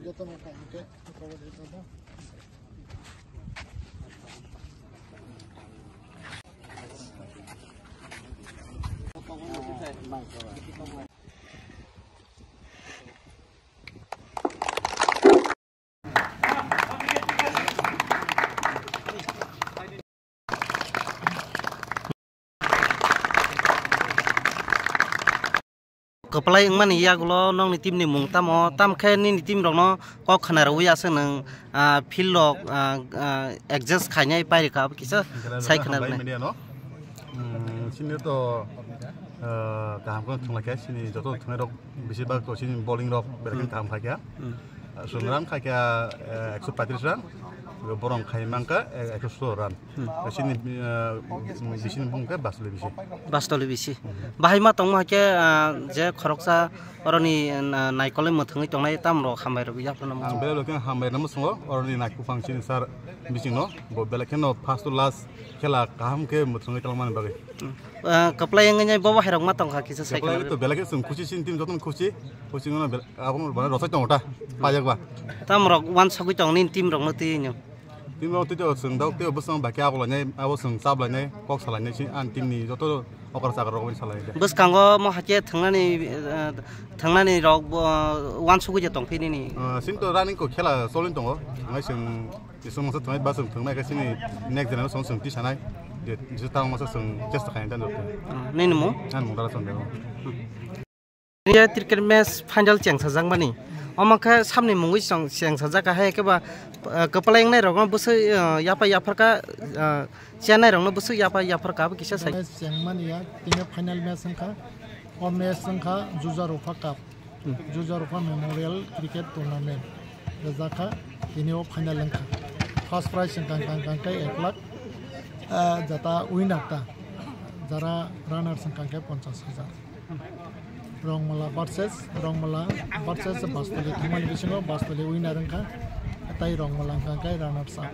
যত না কামকে খবর দিতে দাও Kepala yang mana ya kalau nong tim ni mung tam kaya ni tim rong no kok kena rawi asa neng feel log adjust kanya ipai reka kisah saya kenal ni. Sini tu kaham kan thong lagi sini jatuh thong rok bisi bag tu sini bowling rok berakin kaham kaya, sungram kaya 135 run. Borong khai mangka 110 run. Sini bisi mungkin bas bisi. Bahaya mah tong mah ke je khoroksa orang ni naikole mathangi tong nai tam ro hambai ro bijak nama. Bela loken hambai nama semua orang ni naik function sar bisi no. Bela ken no first to last kela kaham ke mathangi kalman bagai. Kepala yang ngenya bawa herong matang kaki selesai. Kepala itu bela ke sung kuci sini tim jatuh kuci ngono bela abang bela rosai tong ota pajak ba. Tam ro wan sakui tong ni tim rong nanti nyo. Tim lo tu sung dau tu besang bagai aku lanya, aku sung sab lanya, kok salahnya sih an tim ni jatuh okar sakar rok salahnya. Bus kanggo mau hace tengah ni rok wan sakui jatong pini ni. Sini tu running ko kela solin tong, ngai sung isung masa tengah basung tengah ke sini next generation sung di sana. Jadi tahu masa sung just kain dan tu. Ni nemu? An mungkin ada sung deh. Ini cricket match final ceng sajang bani. Omaka samne mungui song ceng sajak kahai ke ba kepala yang nai rong busu yapa ka cian nai rong busu yapa ka kisah saya. Ceng mana ya? Tinggal final match sengka, match sengka Juzarufa Cup, Juzarufa Memorial Cricket Tournament. Jazaka ini final lengka. First prize sengka kai 1 lakh. Jata winner ta, jara runner sengka kai 50,000. Rongmala versus Bastoli Thuman bisingo Bastoli winner angka tai Rongmala angka runners up.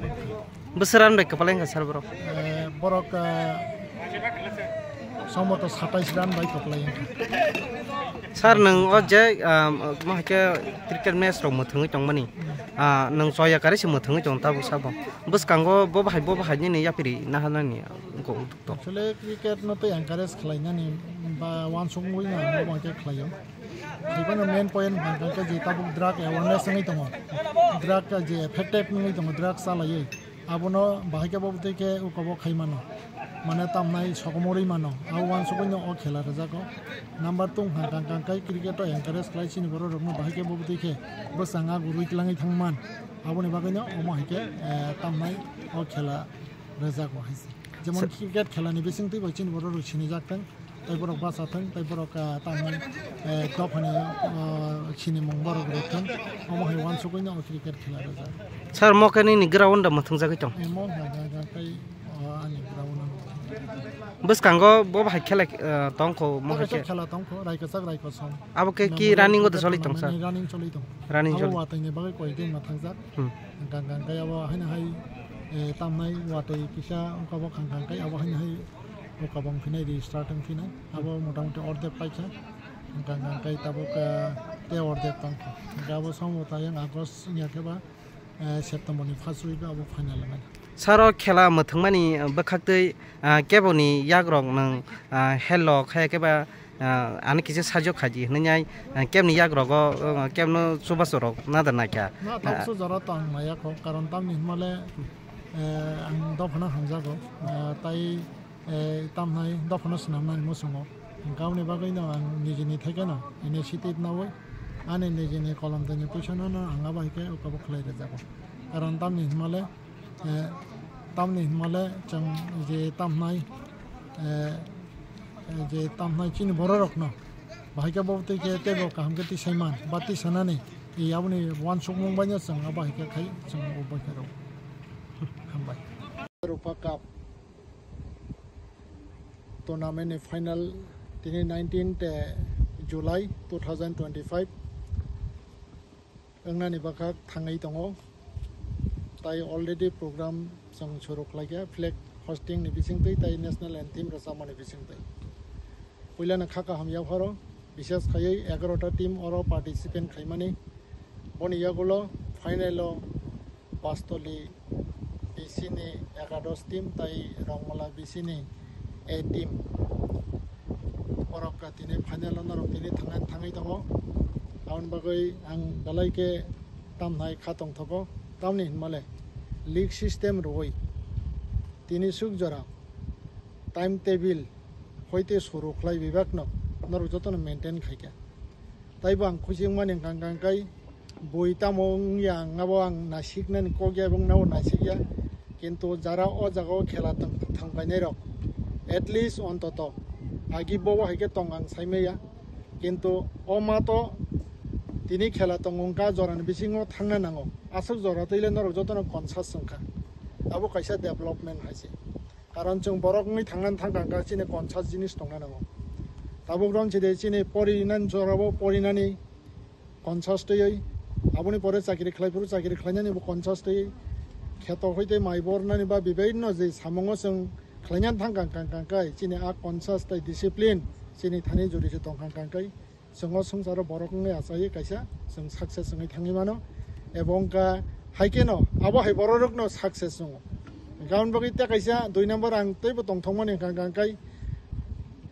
Besaran baik kepala yang kasar bro. Borok somoto 27 run baik kepala yang. Sar nang oje mah ke cricket match rong mathungi tong mani. Nang soya kari se mathungi tong tabu sabang. Bus kanggo boba ni ya piri nahala ni ko untuk to. Actually cricket no to encourage khlainya ni ba wan sung wi na mo ke khlayo. Even the main point bangka ke je tabu drug awareness ngai tong. Drug ka je effective ngai tong drug sala ye. Abono bahike bobte ke ukobo khaimano. Mana tamnai sokomori mano. Awan sukunyo o khela raja ko. Number 2 hangkang kai cricket encourage khlai sini boro rokno bahike bobte ke bosanga gurui tlangai thangman. Aboni bagino omo hike tamnai o khela raja ko haise. Jemon cricket khela ni bising ti bachin boro ro chini jaktang. Tai borok basatang tai borok tamnai topane chini mongboro roktang. Omo he wan sukunyo o cricket khela raja. Sar mo kani ni ground da mathung jagai tong. Mo kai ani ground Bus kanggo boba khela tongko mo ke khela tongko raikasak raikosom abo ke ki running go soli tong sa running choli tong running choli watai ne bagai koi din mathangsak gang kai abo haina hai tamnai watai kisa ongkabo khang kai abo haina hai okabong finai di starting finai abo motamoti orde paikha gang kai tabok te orde tongko abo somota yang agos nya ke ba September ni first week abo final ngai Saro khela mathungmani bakhaktei keboni yagrong nang hello khay keba ani kisi sajo khaji hnanyai kemni yagrogo kemno subasorok nadana kya na tapso jara tang maya ko karon tam ni male ang dofna hamjago tai tam nai dofna snamna musungo gauni bagai na nijini thekena initiative na wai ane nijini kolam tani pushana na anga bai ke ukabo khlai re jago karon tam ni male tamni male chang je tamnai chini boro rokno bahika bobte ke tebo kaham ke ti saiman bati sanane yabuni wan sukmung banya chang bahika khai chang obaka ro hambai Rupa Cup tournament final 19th July 2025 engnani bakha thangai tongo tai already program sang chorok lagya flag hosting ni bising tai national anthem rasama ni bising tai puila na khaka ham ya pharo বিশেষ খাই 11টা team or participant খাইমানি বনিয়াগুলো ফাইনালো পাঁচতলি বিসিনি 11 team তাই Rangmala বিসিনি 8 team বরকা তিনি final নরক তিনি থাङै दङ आउन बागै आं दालायके तामनाय खातं थको तामनि हिमाले लीग सिस्टेम रोय तिनि सुख जरा टाइम टेबिल होइते सुरु खलाय विभाग न नरक जतन मेंटेन खायके ताइबो आं खुसिं माने गांगांगाय बयतामं यांगाबो आं नासिकनान कोगे बंगनाव नासिकया किन्तु जारा अ जागाव खेला थांबायनाय रक एटलिस्ट अन्तत आगि बो हायके तं आं सायमेया किन्तु अमातो तिनी खेला तंगंका जरान बिसिङाव थांनो नांगौ आसक जरा तैले नरक जतन कनसास संखा आबो कैसा डेभलपमेन्ट हायसे कारण जों बरकनि थांनानै थांगासिनो कनसास जिनिस दंना नांगौ ताबो ग्राउन्ड छिदे सिनि परिनान जराबो परिनानि कनसास तयै आबुनि परे चाकरि खालायफोर चाकरि खालायनानि कनसास तयै खेत होइते माइबरनानि बा बिबायनो जे सामंग जों खालायनानै थांगांगांगाय सिनि आ कनसास तै डिसिप्लिन सिनि थानि जुरिसे दंगांगांगाय जोङो संसार बरकनि आसायै कैसा जों साक्सेस जोङै थाङि मानो एबं का हाइकेनो आबो हाय बररकनो साक्सेस जों गाउन बगै त्या कैसा 2 नम्बर आं तैबो दंथंमोन गांगांगाय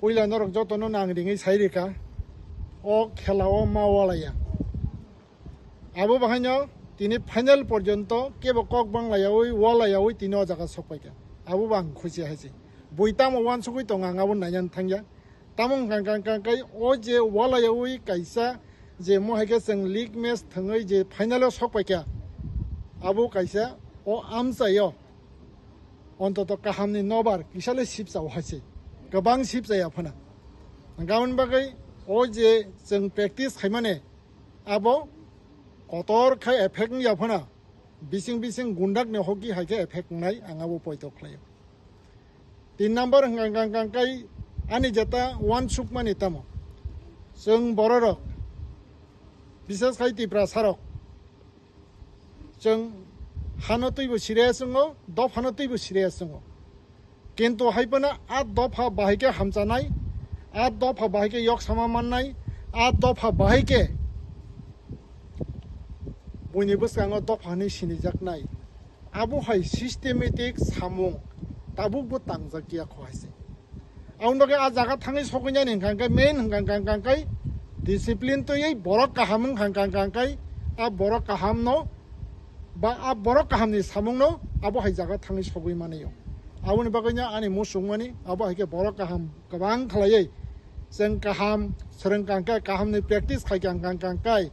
पहिला नरक जतनो नांरिङै साइरिका अ खेलाव मावालाया आबो बाहायनो तिनि फाइनाल पर्यन्त केबो कक बांलायावै वालायावै तिनो जागा सपायका आबो बां खुसि हायसे बयताम वान सकै दं आं आबो नायनानै थांया तामं गांगांगाय ओ जे वालायावै कैसा जे मोहायके जों लीग मैच थङै जे फाइनालाव सपायका आबो कैसा ओ आमसायो अन्तत काहामनि नबार किसाले सिपसाव हायसे गोबां सिप जाया फना गाउन बागै ओ जे जों प्रेक्टिस खायमाने आबो कतर खाय एफेक्ट नि याफना बिसिं गुन्डाक ने हकि हायके एफेक्ट नाय आंगाबो पयतो खलायो 3 नम्बर गांगांगाय आनि जता वान सुक मानि तामो जों बररक बिसेस खाय तिप्रा सारक जों हानतैबो सिरियासङो दफ हानतैबो सिरियासङो किन्तु हायपना आ दफा बाहायके हामजानाय आ दफा बाहायके यक सामा माननाय आ दफा बाहायके बयनिबो सिगाङाव दफानि सिनिजाकनाय आबो हाय सिस्टेमेटिक सामं ताबुबो तांजाकिया खहायसे आउनदगे आ जागा थाङै सगैनाय नंगांगाय मेन हंगांगांगाय डिसिप्लिन तयै बरक काहामं हंगांगांगाय आ बरक काहामनो बा आ बरक काहामनि सामंनो आबो हाय जागा थाङै सगै मानेयो आउनि बागैनो आनि मुसुंमानि आबो हायके बरक काहाम गोबां खालायै जों काहाम सोरोंगांगाय काहामनि प्रेक्टिस खायगांगांगाय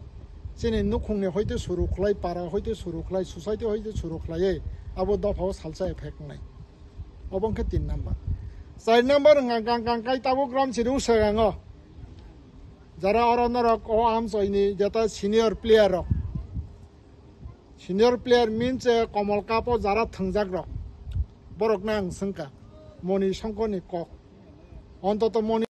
जेने नुखुंने हयतो सुरु खलाय पारा हयतो सुरु खलाय सोसाइटी हयतो सुरु खलायै आबो दफाव सालसा एफेक्ट नाय अबंके 3 नम्बर 4 नम्बर गांगांगाय ताबो ग्राम सिरु सगाङो जरा अरनरक ओ आमसयनि जता सिनियर प्लेयर मीन्स कमल कापो जरा थंजाक रक बरक नां संका मनि संकनि कक अन्तत मनि